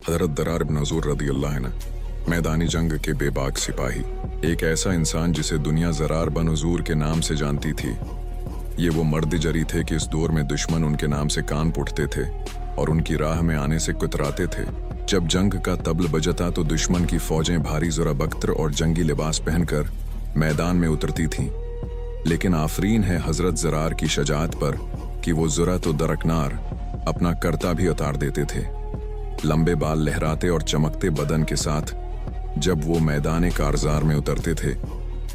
हज़रत दरार इब्न हुज़ूर रज़ी अल्लाह अन्हु मैदानी जंग के बेबाक सिपाही, एक ऐसा इंसान जिसे दुनिया ज़रार बन हुज़ूर के नाम से जानती थी। ये वो मर्द जरी थे कि इस दौर में दुश्मन उनके नाम से कान पुटते थे और उनकी राह में आने से कुतराते थे। जब जंग का तबल बजता तो दुश्मन की फौजें भारी ज़ुराबख्तर और जंगी लिबास पहनकर मैदान में उतरती थीं। लेकिन आफरीन है हज़रत ज़रार की शजाअत पर कि वो ज़ुरत व दरकनार अपना करता भी उतार देते थे। लंबे बाल लहराते और चमकते बदन के साथ जब वो मैदान कारज़ार में उतरते थे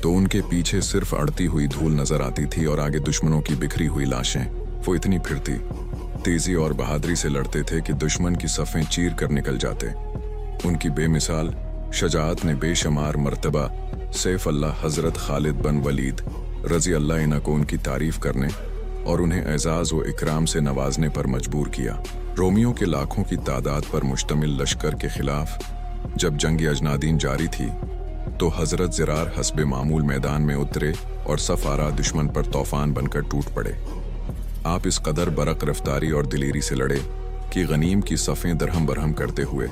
तो उनके पीछे सिर्फ अड़ती हुई धूल नजर आती थी और आगे दुश्मनों की बिखरी हुई लाशें। वो इतनी फिरती, तेजी और बहादुरी से लड़ते थे कि दुश्मन की सफ़ें चीर कर निकल जाते। उनकी बेमिसाल शजाअत ने बेशुमार मर्तबा सैफ अल्लाह हज़रत खालिद बन वलीद रज़ी अल्लाह अन्हु को उनकी तारीफ करने और उन्हें एजाज़ व इकराम से नवाजने पर मजबूर किया। रोमियों के लाखों की तादाद पर मुश्तमिल लश्कर के खिलाफ जब जंग अजनादीन जारी थी तो हज़रत ज़रार हस्बे मामूल मैदान में उतरे और सफ़ारा दुश्मन पर तूफ़ान बनकर टूट पड़े। आप इस कदर बरक रफ्तारी और दिलेरी से लड़े कि गनीम की सफ़ें दरहम बरहम करते हुए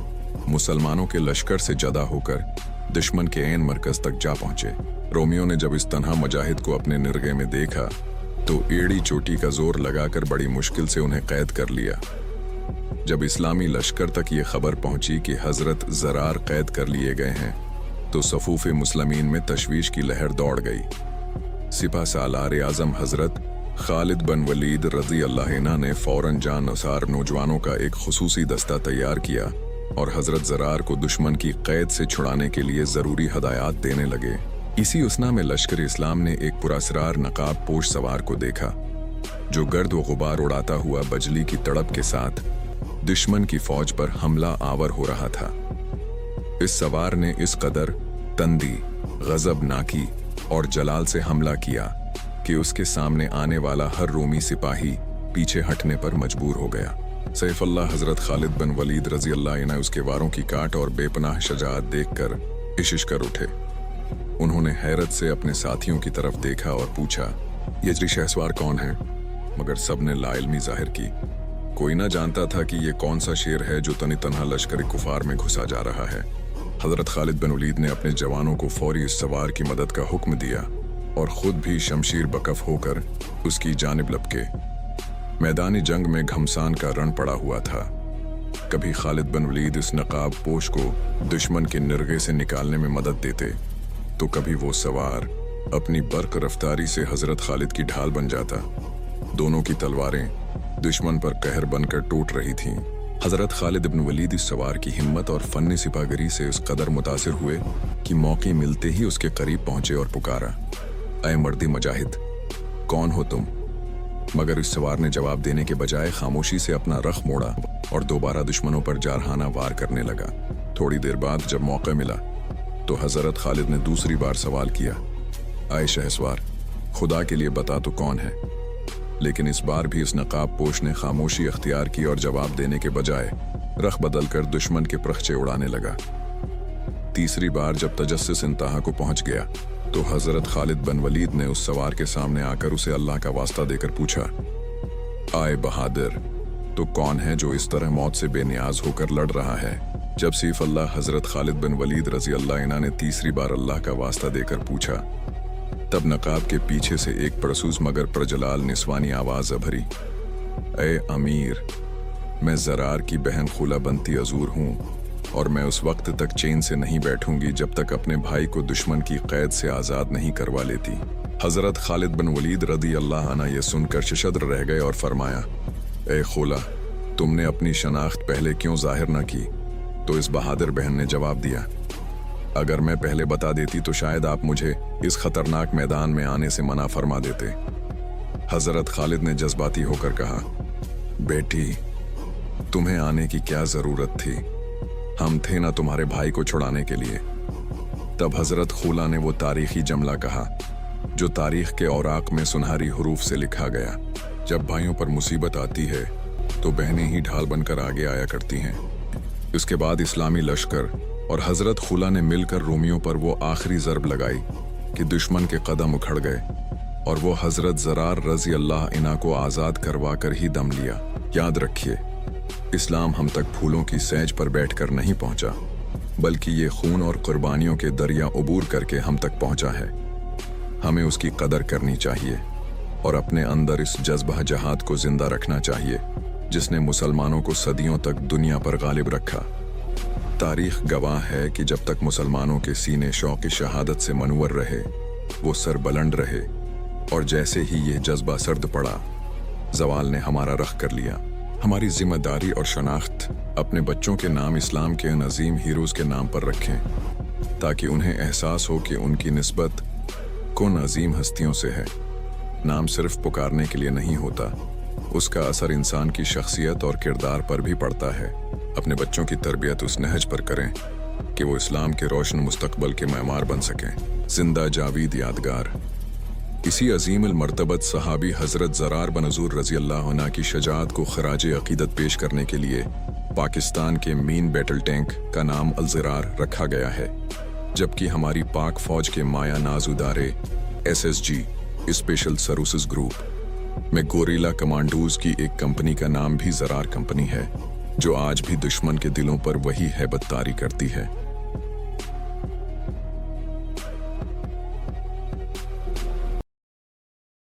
मुसलमानों के लश्कर से जदा होकर दुश्मन के ऐन मरकज़ तक जा पहुँचे। रोमियों ने जब इस तन्हा मुजाहिद को अपने निर्गे में देखा तो एड़ी चोटी का जोर लगाकर बड़ी मुश्किल से उन्हें कैद कर लिया। जब इस्लामी लश्कर तक ये खबर पहुंची कि हज़रत ज़रार कैद कर लिए गए हैं तो सफूफ़े मुस्लिमीन में तशवीश की लहर दौड़ गई। सिपा सालार आज़म हज़रत खालिद बन वलीद रज़ी अल्लाह अन्हु ने फ़ौरन जान नसार नौजवानों का एक खुसूसी दस्ता तैयार किया और हज़रत ज़रार को दुश्मन की कैद से छुड़ाने के लिए ज़रूरी हदायत देने लगे। इसी उसना में लश्कर इस्लाम ने एक पुरअसरार नकाब पोश सवार को देखा जो गर्द व गुबार उड़ाता हुआ बजली की तड़प के साथ दुश्मन की फौज पर हमला आवर हो रहा था। इस सवार ने इस कदर तंदी, गज़बनाकी और जलाल से हमला किया कि उसके सामने आने वाला हर रोमी सिपाही पीछे हटने पर मजबूर हो गया। सैफ अल्लाह हज़रत खालिद बन वलीद रज़ी अल्लाह अन्हु उसके वारों की काट और बेपनाह शजाअत देखकर इशिश कर उठे। उन्होंने हैरत से अपने साथियों की तरफ देखा और पूछा, ये शहसवार कौन है? मगर सबने लाइल्मी जाहिर की। कोई ना जानता था कि ये कौन सा शेर है जो तनी तन्हा लश्कर कुफार में घुसा जा रहा है। हज़रत खालिद बन वलीद ने अपने जवानों को फौरी इस सवार की मदद का हुक्म दिया और ख़ुद भी शमशीर बकफ होकर उसकी जानिब लपके। मैदानी जंग में घमसान का रण पड़ा हुआ था। कभी खालिद बन वलीद इस नकाब पोश को दुश्मन के निर्गे से निकालने में मदद देते तो कभी वो सवार अपनी बर्क रफ्तारी से हज़रत खालिद की ढाल बन जाता। दोनों की तलवारें दुश्मन पर कहर बनकर टूट रही थीं। हज़रत खालिद इब्न वलीद इस सवार की हिम्मत और फ़न सिपाहगरी से इस कदर मुतासिर हुए कि मौके मिलते ही उसके करीब पहुंचे और पुकारा, ऐ मर्दी मुजाहिद, कौन हो तुम? मगर इस सवार ने जवाब देने के बजाय खामोशी से अपना रख मोड़ा और दोबारा दुश्मनों पर जारहाना वार करने लगा। थोड़ी देर बाद जब मौका मिला तो हज़रत खालिद ने दूसरी बार सवाल किया, आए शहसवार, खुदा के लिए बता तो कौन है? लेकिन इस बार भी इस नकाब पोश ने खामोशी अख्तियार की और जवाब देने के बजाय रख बदल कर दुश्मन के प्रख्चे उड़ाने लगा। तीसरी बार जब तजस्सुस इंतहा को पहुंच गया तो हज़रत खालिद बन वलीद ने उस सवार के सामने आकर उसे अल्लाह का वास्ता देकर पूछा, आए बहादुर, तो कौन है जो इस तरह मौत से बेनियाज होकर लड़ रहा है? जब सैफ अल्लाह हज़रत खालिद बन वलीद रज़ी अल्लाह अन्हु ने तीसरी बार अल्लाह का वास्ता देकर पूछा तब नकाब के पीछे से एक परसूस मगर प्रजलाल निस्वानी आवाज़ भरी, ए अमीर, मैं ज़रार की बहन खुला बनती अजूर हूँ और मैं उस वक्त तक चैन से नहीं बैठूंगी जब तक अपने भाई को दुश्मन की कैद से आज़ाद नहीं करवा लेती। हज़रत खालिद बन वलीद रज़ी अल्लाह अन्हु ये सुनकर शशद्र रह गए और फरमाया, ए खुला, तुमने अपनी शनाख्त पहले क्यों जाहिर न की? तो इस बहादुर बहन ने जवाब दिया, अगर मैं पहले बता देती तो शायद आप मुझे इस खतरनाक मैदान में आने से मना फरमा देते। हज़रत खालिद ने जज्बाती होकर कहा, बेटी, तुम्हें आने की क्या ज़रूरत थी? हम थे ना तुम्हारे भाई को छुड़ाने के लिए। तब हज़रत खुला ने वो तारीखी जमला कहा जो तारीख के औराक में सुनहरी हरूफ से लिखा गया, जब भाइयों पर मुसीबत आती है तो बहनें ही ढाल बनकर आगे आया करती हैं। इसके बाद इस्लामी लश्कर और हज़रत खुला ने मिलकर रोमियों पर वो आखिरी ज़रब लगाई कि दुश्मन के कदम उखड़ गए और वो हज़रत ज़रार रज़ी अल्लाह अन्हु को आज़ाद करवा कर ही दम लिया। याद रखिए, इस्लाम हम तक फूलों की सैज पर बैठकर नहीं पहुंचा, बल्कि ये खून और कुर्बानियों के दरिया उबूर करके हम तक पहुंचा है। हमें उसकी कदर करनी चाहिए और अपने अंदर इस जज्बा जहाद को जिंदा रखना चाहिए जिसने मुसलमानों को सदियों तक दुनिया पर गालिब रखा। तारीख गवाह है कि जब तक मुसलमानों के सीने शौक़ शहादत से मनवर रहे, वो सर बुलंद रहे, और जैसे ही ये जज्बा सर्द पड़ा, ज़वाल ने हमारा रख कर लिया। हमारी जिम्मेदारी और शनाख्त अपने बच्चों के नाम इस्लाम के उन अजीम हीरोज़ के नाम पर रखें, ताकि उन्हें एहसास हो कि उनकी निस्बत कौन अजीम हस्तियों से है। नाम सिर्फ पुकारने के लिए नहीं होता, उसका असर इंसान की शख्सियत और किरदार पर भी पड़ता है। अपने बच्चों की तरबियत उस नहज पर करें कि वो इस्लाम के रोशन मुस्तकबल के मैमार बन सकें। जिंदा जावीद यादगार। इसी अजीम अल मर्तबत सहाबी हज़रत ज़रार बन अज़ूर रज़ी अल्लाह अन्हु की शजाअत को खराज अक़ीदत पेश करने के लिए पाकिस्तान के मीन बैटल टैंक का नाम अल ज़रार रखा गया है, जबकि हमारी पाक फ़ौज के माया नाज उदारे SSG स्पेशल सर्विसेज ग्रुप में गोरिल्ला कमांडोज की एक कंपनी का नाम भी ज़रार कंपनी है, जो आज भी दुश्मन के दिलों पर वही हैबत तारी करती है।